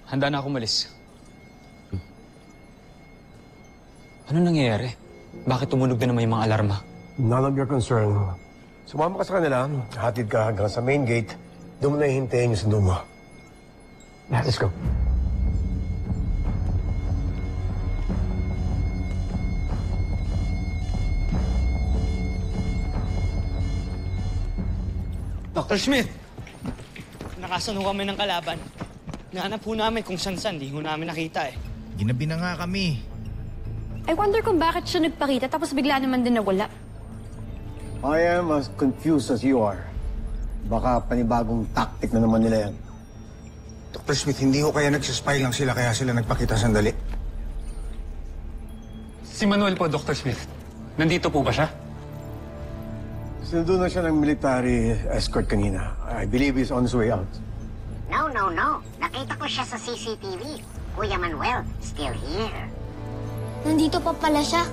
Handa na ako umalis. Ano nangyayari? Bakit tumunog na naman yung mga alarma? None of your concern. Sumama ka sa kanila, hatid ka hanggang sa main gate, doon mo na hihintayin yung sundo mo. Let's go. Dr. Smith! Nakasan ho kami ng kalaban. Nahanap ho namin kung san-san, di ho namin nakita eh. Ginabi na nga kami. I wonder kung bakit siya nagpakita tapos bigla naman din nawala. I am as confused as you are. Baka panibagong tactic na naman nila yan. Dr. Smith, hindi ko kaya nagsaspy lang sila kaya sila nagpakita sandali. Si Manuel po, Dr. Smith. Nandito po ba siya? Sinundo na siya ng military escort kanina. I believe he's on his way out. No. Nakita ko siya sa CCTV. Kuya Manuel, still here. Nandito pa pala siya.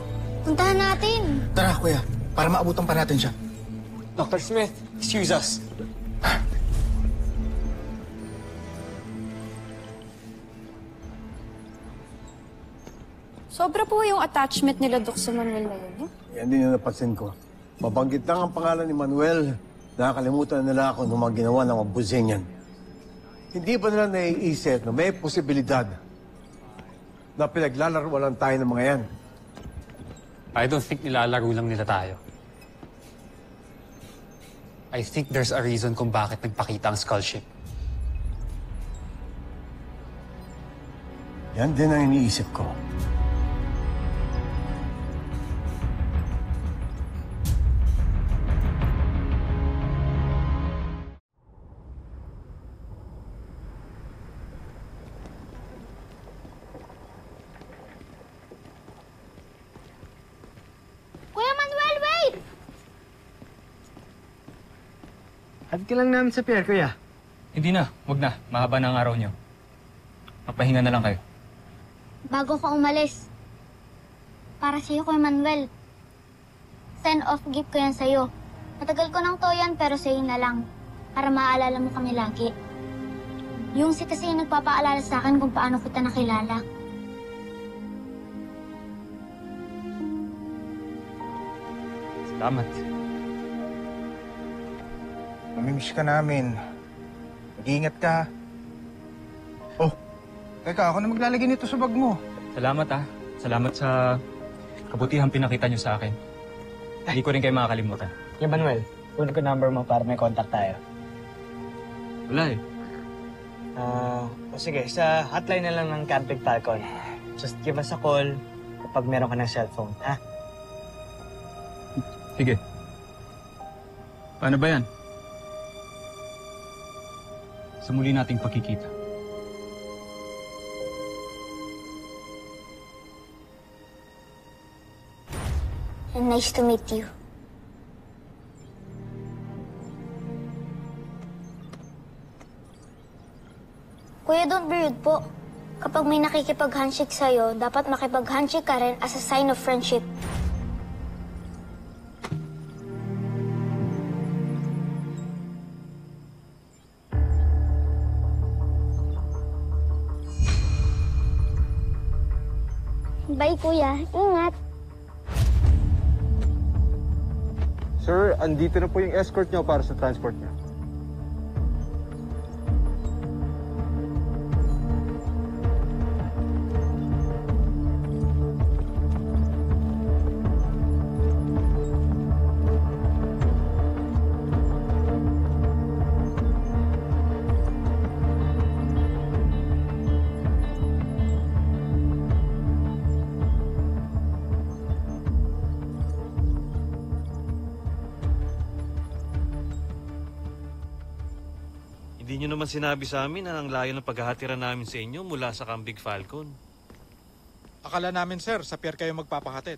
Puntahan natin. Tara, kuya, para maabutan pa natin siya. Dr. Smith, excuse us. Sobra po yung attachment nila Dok sa Manuel na yun. Yan din yung napansin ko. Mabanggit lang ang pangalan ni Manuel. Nakakalimutan na nila ako ng mga ginawa ng abusing yan. Hindi ba nila naiisip na may posibilidad na pinaglalaro lang tayo ng mga yan? I don't think nilalaro lang nila tayo. I think there's a reason kung bakit nagpakita ang skull ship. Yan din ang iniisip ko. Kuya Manuel, wait! Hatid ka lang namin sa pier, kuya. Hindi na, wag na. Mahaba na ang araw niyo. Magpahinga na lang kayo. Bago ka umalis, para sa'yo, Kuya Manuel. Send-off gift ko yan sa'yo. Matagal ko nang to yan, pero sa'yo na lang. Para maaalala mo kami lagi. Yung si kasi yung nagpapaalala sa akin kung paano kita nakilala. Salamat. Mamimiss ka namin. Mag-iingat ka. Oh, teka, ako na maglalagay nito sa bag mo. Salamat Salamat sa kabutihang pinakita niyo sa akin. Hindi ko rin kayo makakalimutan. Kuya Manuel, kunin ko number mo para may contact tayo. Wala eh. Sige, sa hotline na lang ng Camping Falcon. Just give us a call kapag meron ka ng cellphone, ha? Sige. Paano ba yan? Sa muli nating pagkikita. And nice to meet you. Kuya, don't be rude po. Kapag may nakikipag-handshake sa'yo, dapat makipag-handshake ka rin as a sign of friendship. Bye, Kuya. Ingat. Sir, andito na po yung escort niyo para sa transport niyo. Hindi nyo naman sinabi sa amin na ang layo ng paghahatira namin sa inyo mula sa Kambig Falcon. Akala namin, sir, sa pier kayo magpapahatid.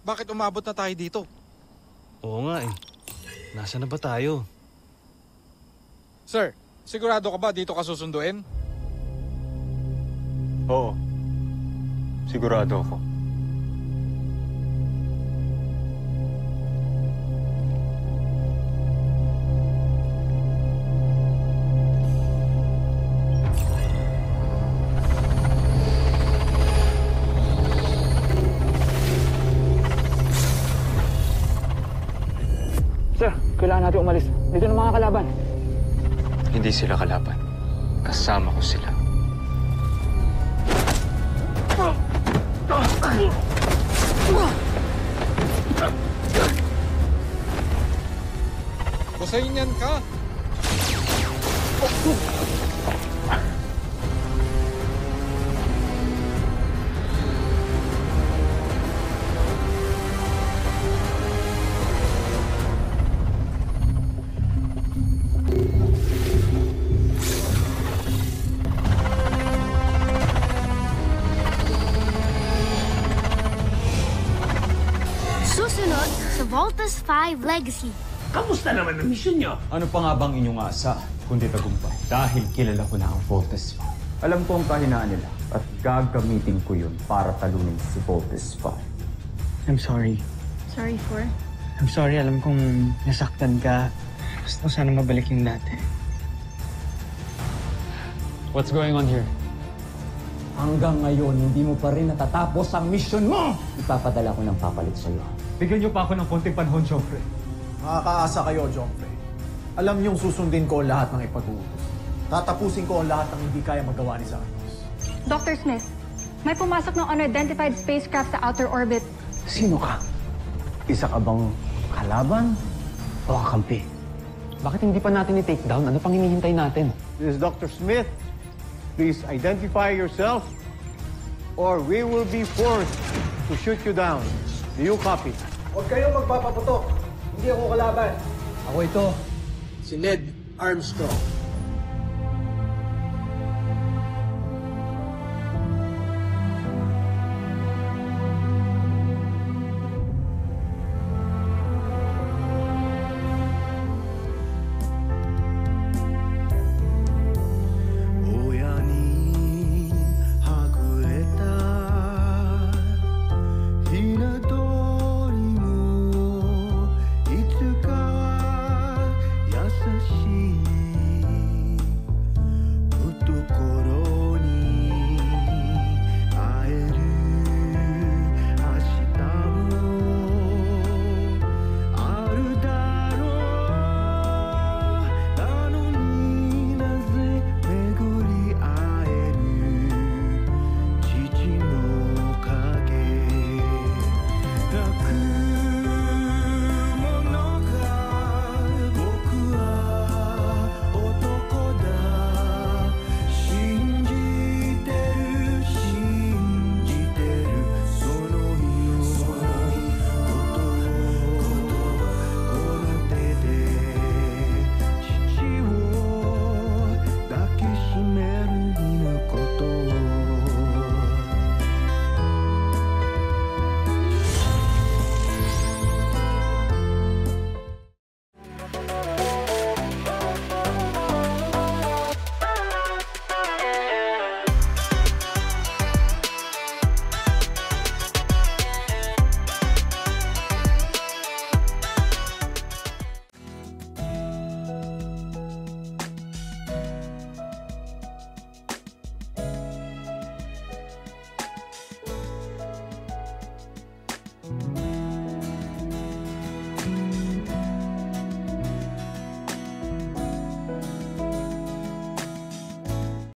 Bakit umabot na tayo dito? Oo nga eh. Nasaan na ba tayo? Sir, sigurado ka ba dito ka susunduin? Oo. Sigurado ako. Kailangan natin umalis. Dito na mga kalaban. Hindi sila kalaban. Kasama ko sila. Busayin ka! Susunod sa Voltes 5 Legacy. Kamusta naman ang misyon nyo? Ano pa nga bang inyong asa, kundi tagumpay? Dahil kilala ko na ang Voltes 5. Alam ko ang kahinaan nila at gagamitin ko yun para talunin si Voltes 5. I'm sorry. Sorry for? I'm sorry, alam kong nasaktan ka. Gusto ko sana mabalik yung dati. What's going on here? Hanggang ngayon, hindi mo pa rin natatapos ang mission mo! Ipapadala ko ng papalit sa'yo. Bigyan niyo pa ako ng konting panahon, Joffrey. Makakaasa kayo, Joffrey. Alam niyong susundin ko ang lahat ng ipag-uutos. Tatapusin ko ang lahat ng hindi kaya magawa ni Zardos. Dr. Smith, may pumasok ng unidentified spacecraft sa outer orbit. Sino ka? Isa ka bang kalaban o kakampi? Bakit hindi pa natin i-take down? Ano pang hinihintay natin? This is Dr. Smith. Please identify yourself or we will be forced to shoot you down. Do you copy? Huwag kayong magpapaputok. Hindi ako kalaban. Ako ito, si Ned Armstrong.